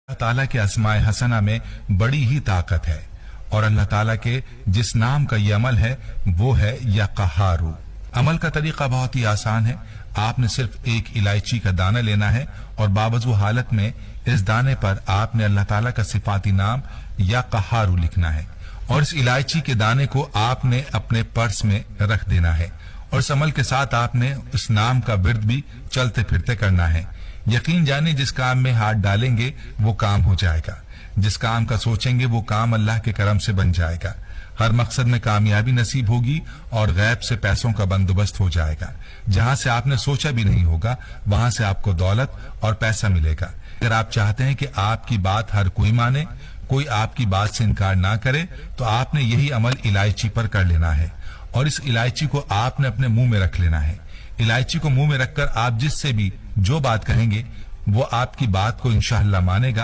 अल्लाह ताला के अस्माए हसना में बड़ी ही ताकत है और अल्लाह ताला के जिस नाम का ये अमल है वो है या कहारू। अमल का तरीका बहुत ही आसान है। आपने सिर्फ एक इलायची का दाना लेना है और बावजू हालत में इस दाने पर आपने अल्लाह ताला का सिफाती नाम या कहारू लिखना है और इस इलायची के दाने को आपने अपने पर्स में रख देना है और इस अमल के साथ आपने इस नाम का विर्द भी चलते फिरते करना है। यकीन जाने जिस काम में हाथ डालेंगे वो काम हो जाएगा, जिस काम का सोचेंगे वो काम अल्लाह के करम से बन जाएगा। हर मकसद में कामयाबी नसीब होगी और गैब से पैसों का बंदोबस्त हो जाएगा। जहां से आपने सोचा भी नहीं होगा वहां से आपको दौलत और पैसा मिलेगा। अगर आप चाहते हैं कि आपकी बात हर कोई माने, कोई आपकी बात से इनकार ना करे, तो आपने यही अमल इलायची पर कर लेना है और इस इलायची को आपने अपने मुंह में रख लेना है। इलायची को मुंह में रखकर आप जिससे भी जो बात कहेंगे वो आपकी बात को इंशाअल्लाह मानेगा